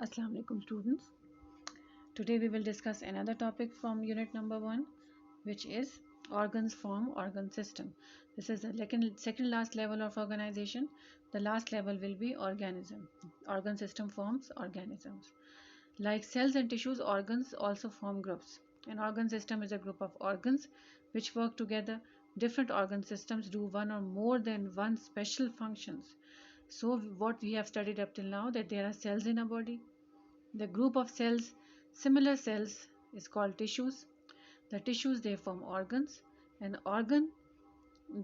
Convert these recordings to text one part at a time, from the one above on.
Assalamu alaikum students. Today we will discuss another topic from unit number 1, which is organs form organ system. This is the second last level of organization. The last level will be organism. Organ system forms organisms. Like cells and tissues, organs also form groups. An organ system is a group of organs which work together. Different organ systems do one or more than one special functions. So what we have studied up till now, that there are cells in a body. The group of cells, similar cells, is called tissues. The tissues, they form organs. And organ,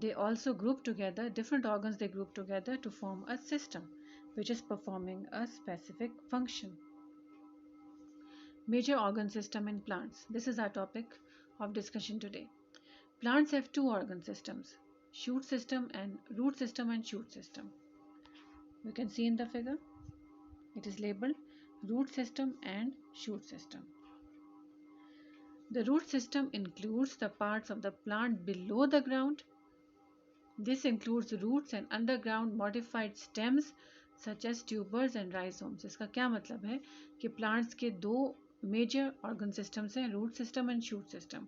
they also group together, different organs they group together to form a system which is performing a specific function. Major organ system in plants. This is our topic of discussion today. Plants have two organ systems, shoot system and root system and shoot system. You can see in the figure, it is labeled root system and shoot system. The root system includes the parts of the plant below the ground. This includes roots and underground modified stems such as tubers and rhizomes. इसका क्या मतलब है कि plants के दो major organ systems हैं, root system and shoot system.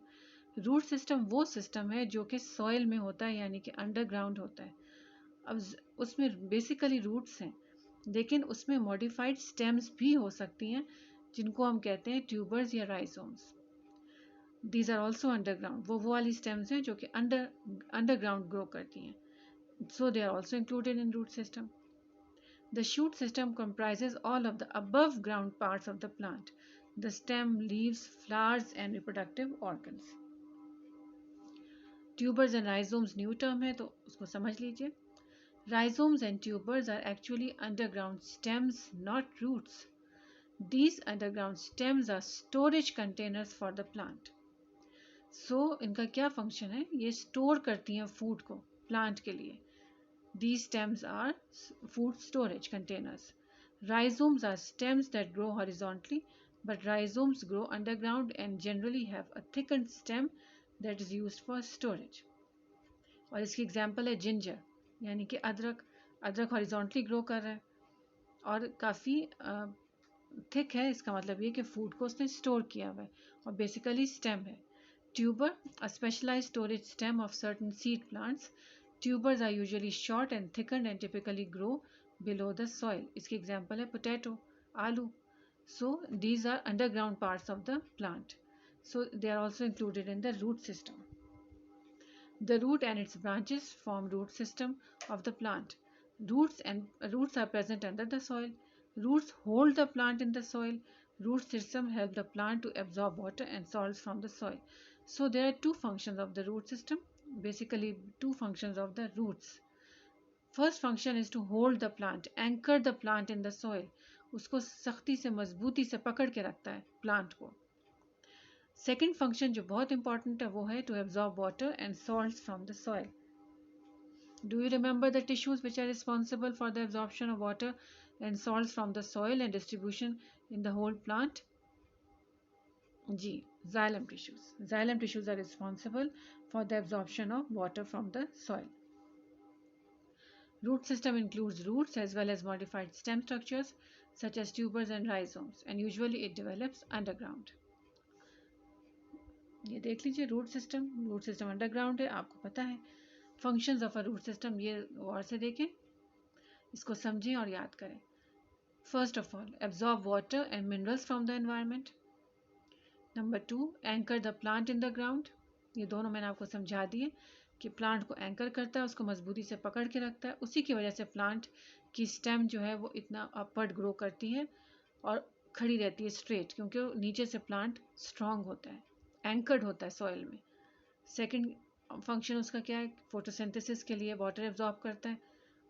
Root system वो system है जो कि soil में होता है, यानी कि underground होता है. अब उसमें basically roots हैं, लेकिन उसमें modified stems भी हो सकती हैं जिनको हम कहते हैं tubers या rhizomes. These are also underground. वो वाली stems हैं जो कि underground grow करती हैं. So they are also included in root system. The shoot system comprises all of the above ground parts of the plant: the stem, leaves, flowers and reproductive organs. Tubers and rhizomes new term है तो उसको समझ लीजिए. Rhizomes and tubers are actually underground stems, not roots. These underground stems are storage containers for the plant. सो इनका क्या function है, ये store करती हैं फूड को प्लांट के लिए. These stems are food storage containers. Rhizomes are stems that grow horizontally, but rhizomes grow underground and generally have a thickened stem that is used for storage. और इसकी example है ginger, यानी कि अदरक. अदरक हॉरिजॉन्टली ग्रो कर रहा है और काफ़ी थिक है. इसका मतलब ये कि फूड को उसने स्टोर किया हुआ है और बेसिकली स्टेम है. Tuber, a specialized storage stem of certain seed plants. Tubers are usually short and thickened and typically grow below the soil. इसकी example है potato, आलू. So these are underground parts of the plant. So they are also included in the root system. The root and its branches form root system of the plant. Roots are present under the soil. Roots hold the plant in the soil. Root system help the plant to absorb water and salts from the soil. So there are two functions of the root system, basically two functions of the roots. First function is to hold the plant, anchor the plant in the soil. उसको सख्ती से मजबूती से पकड़ के रखता है plant को. Second function जो बहुत important है वो है to absorb water and salts from the soil. Do you remember the tissues which are responsible for the absorption of water and salts from the soil and distribution in the whole plant? Ji, xylem tissues. Xylem tissues are responsible for the absorption of water from the soil. Root system includes roots as well as modified stem structures such as tubers and rhizomes, and usually it develops underground. ये देख लीजिए root system underground है, आपको पता है. Functions of a root system ये गौर से देखें, इसको समझें और याद करें. First of all, absorb water and minerals from the environment. Number 2, anchor the plant in the ground. ये दोनों मैंने आपको समझा दिए कि प्लांट को एंकर करता है, उसको मजबूती से पकड़ के रखता है. उसी की वजह से प्लांट की स्टेम जो है वो इतना अपवर्ड ग्रो करती है और खड़ी रहती है स्ट्रेट, क्योंकि नीचे से प्लांट स्ट्रांग होता है, एंकर्ड होता है सॉइल में. सेकंड फंक्शन उसका क्या है, फोटोसिंथेसिस के लिए वाटर एब्जॉर्ब करता है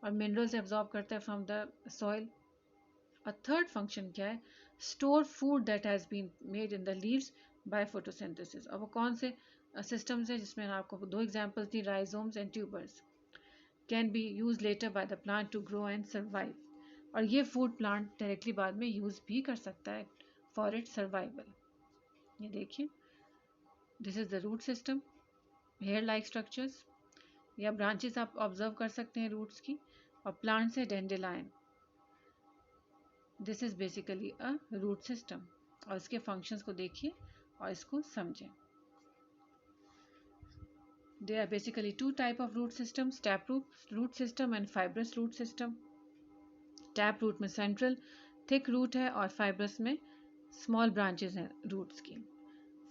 और मिनरल्स एब्जॉर्ब करता है फ्रॉम द सॉइल. और थर्ड फंक्शन क्या है, store food that has been made in the leaves by photosynthesis. और वो कौन से सिस्टम्स हैं जिसमें आपको दो एग्जांपल थी, rhizomes and tubers. Can be use later by the plant to grow and survive. और ये फूड प्लांट डायरेक्टली बाद में यूज भी कर सकता है फॉर इट सर्वाइवल. ये देखिए, this is the root system. Hair like structures या ब्रांचेस आप ऑब्जर्व कर सकते हैं रूट्स की. और प्लांट्स है dandelion. This is basically a root system. और इसके फंक्शंस को देखिए और इसको समझें। There are basically two type of root systems, root system and fibrous root system. Tap root में central thick root है और fibrous में small branches हैं roots की।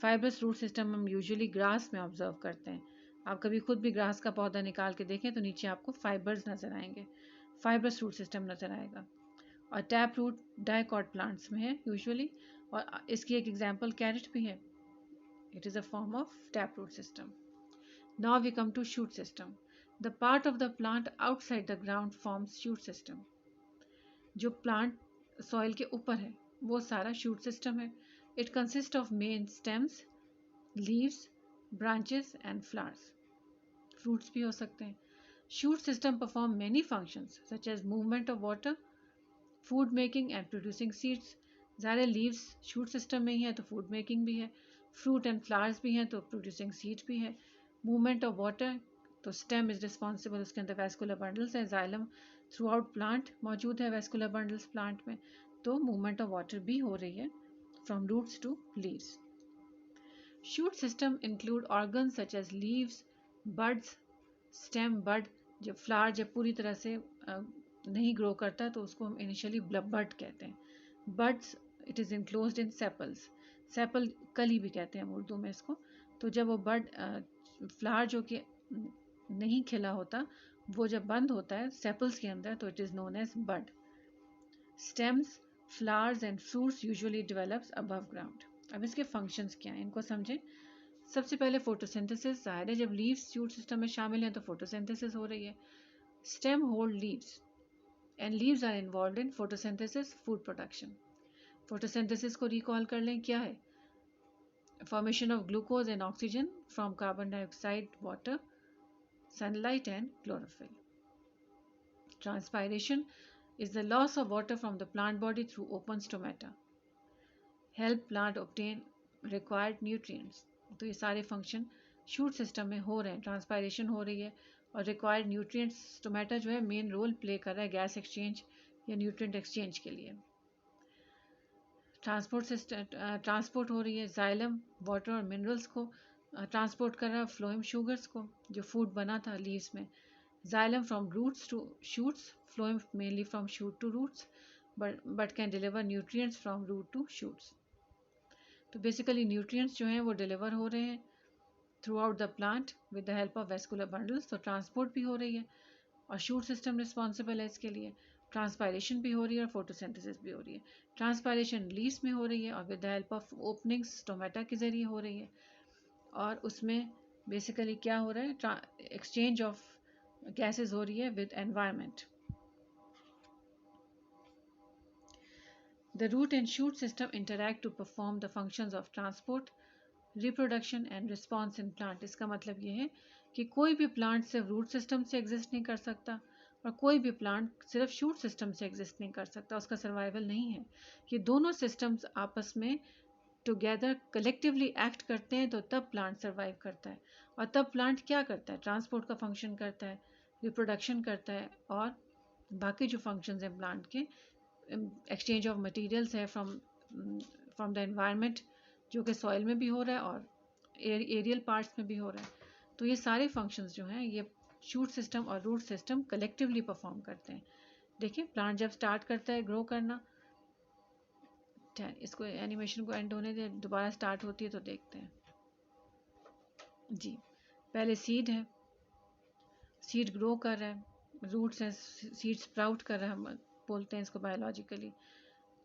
Fibrous root system हम usually grass में observe करते हैं। आप कभी खुद भी ग्रास का पौधा निकाल के देखें तो नीचे आपको फाइबर्स नजर आएंगे, फाइब्रस रूट सिस्टम नजर आएगा। और टैप रूट डाइकॉट प्लांट्स में है यूजुअली, और इसकी एक एग्जांपल कैरेट भी है। It is a form of tap root system. Now we come to shoot system. The part of the plant outside the ground forms shoot system. जो plant soil के ऊपर है वो सारा शूट सिस्टम है। It consist of main stems, leaves, branches and flowers. Fruits भी हो सकते हैं। Shoot system perform many functions such as movement of water, food making and producing seeds. ज़्यादा लीव्स शूट सिस्टम में ही है तो फूड मेकिंग भी है, फ्रूट एंड फ्लावर्स भी हैं तो प्रोड्यूसिंग सीड्स भी है। मूवमेंट ऑफ वाटर तो स्टेम इज रिस्पॉन्सिबल, उसके अंदर वेस्कुलर बंडल्स हैं, जाइलम थ्रू आउट प्लांट मौजूद है वेस्कुलर बंडल्स प्लांट में, तो मूवमेंट ऑफ वाटर भी हो रही है from roots to leaves. Shoot system include organs such as leaves, buds, stem bud. जब फ्लावर जब पूरी तरह से नहीं ग्रो करता तो उसको हम इनिशियली बड कहते हैं। Buds it is enclosed in sepals, sepal कली भी कहते हैं उर्दू में इसको। तो जब वो बड फ्लावर जो कि नहीं खिला होता वो जब बंद होता है सेपल्स के अंदर तो it is known as bud. Stems, flowers and fruits usually develops above ground. अब इसके फंक्शंस क्या हैं इनको समझें। सबसे पहले फोटोसिंथेसिस। जाहिर है जब लीव्स शूट सिस्टम में शामिल हैं तो फोटोसिंथेसिस हो रही है। Stem hold leaves and leaves are involved in photosynthesis, food production. Photosynthesis को रिकॉल कर लें, क्या है? Formation of glucose and oxygen from carbon dioxide, water, sunlight and chlorophyll. Transpiration is the loss of water from the plant body through open stomata. Help plant obtain required nutrients. तो ये सारे function shoot system में हो रहे हैं। Transpiration हो रही है और रिक्वायर्ड न्यूट्रिएंट्स, स्टोमेटा जो है मेन रोल प्ले कर रहा है गैस एक्सचेंज या न्यूट्रिएंट एक्सचेंज के लिए। ट्रांसपोर्ट हो रही है, जाइलम वाटर और मिनरल्स को ट्रांसपोर्ट कर रहा है, फ्लोएम शुगर्स को जो फूड बना था लीव्स में। Xylem from roots to shoots, phloem mainly from shoot to roots, but can deliver nutrients from root to shoots. तो बेसिकली न्यूट्रिएंट्स जो हैं वो डिलीवर हो रहे हैं through out the plant with the help of vascular bundles. तो transport भी हो रही है और शूट सिस्टम रिस्पॉन्सिबल है इसके लिए। ट्रांसपायरेशन भी हो रही है और फोटोसिंथेसिस भी हो रही है। ट्रांसपायरेशन लीव्स में हो रही है और with the help of openings stomata के जरिए हो रही है। और उसमें बेसिकली क्या हो रहा है, एक्सचेंज ऑफ gases हो रही है with environment. The root and shoot system interact to perform the functions of transport, reproduction and response in plant. इसका मतलब ये है कि कोई भी प्लांट सिर्फ रूट सिस्टम से एग्जिस्ट नहीं कर सकता और कोई भी प्लांट सिर्फ शूट सिस्टम से एग्जिस्ट नहीं कर सकता, उसका सर्वाइवल नहीं है। ये दोनों सिस्टम्स आपस में टुगेदर कलेक्टिवली एक्ट करते हैं तो तब प्लांट सर्वाइव करता है। और तब प्लांट क्या करता है? ट्रांसपोर्ट का फंक्शन करता है, रिप्रोडक्शन करता है और बाकी जो फंक्शंस हैं प्लांट के, एक्सचेंज ऑफ मटेरियल्स है फ्रॉम द एनवायरनमेंट जो कि सॉइल में भी हो रहा है और एरियल पार्ट्स में भी हो रहा है। तो ये सारे फंक्शंस जो हैं ये शूट सिस्टम और रूट सिस्टम कलेक्टिवली परफॉर्म करते हैं। देखिए प्लांट जब स्टार्ट करता है ग्रो करना, इसको एनिमेशन को एंड होने दे, दोबारा स्टार्ट होती है तो देखते हैं जी। पहले सीड है, सीड ग्रो कर रहा है, रूट्स हैं, सीड स्प्राउट कर रहा है, हम बोलते हैं इसको बायोलॉजिकली।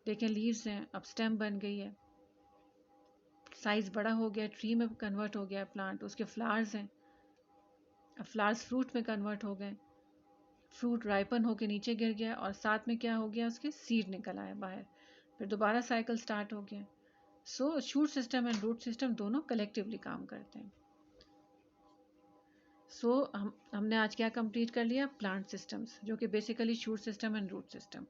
देखें लीव्स हैं, अब स्टेम बन गई है, साइज बड़ा हो गया, ट्री में कन्वर्ट हो गया प्लांट। उसके फ्लावर्स हैं, अब फ्लावर्स फ्रूट में कन्वर्ट हो गए, फ्रूट राइपन होके नीचे गिर गया और साथ में क्या हो गया, उसके सीड निकल आए बाहर, फिर दोबारा साइकिल स्टार्ट हो गया। So shoot system and root system दोनों कलेक्टिवली काम करते हैं। सो हमने आज क्या कंप्लीट कर लिया? प्लांट सिस्टम्स, जो कि basically shoot system and root system.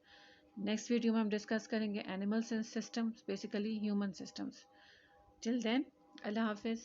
Next video में हम डिस्कस करेंगे animal systems, basically human systems. Till then, अल्लाह हाफिज़।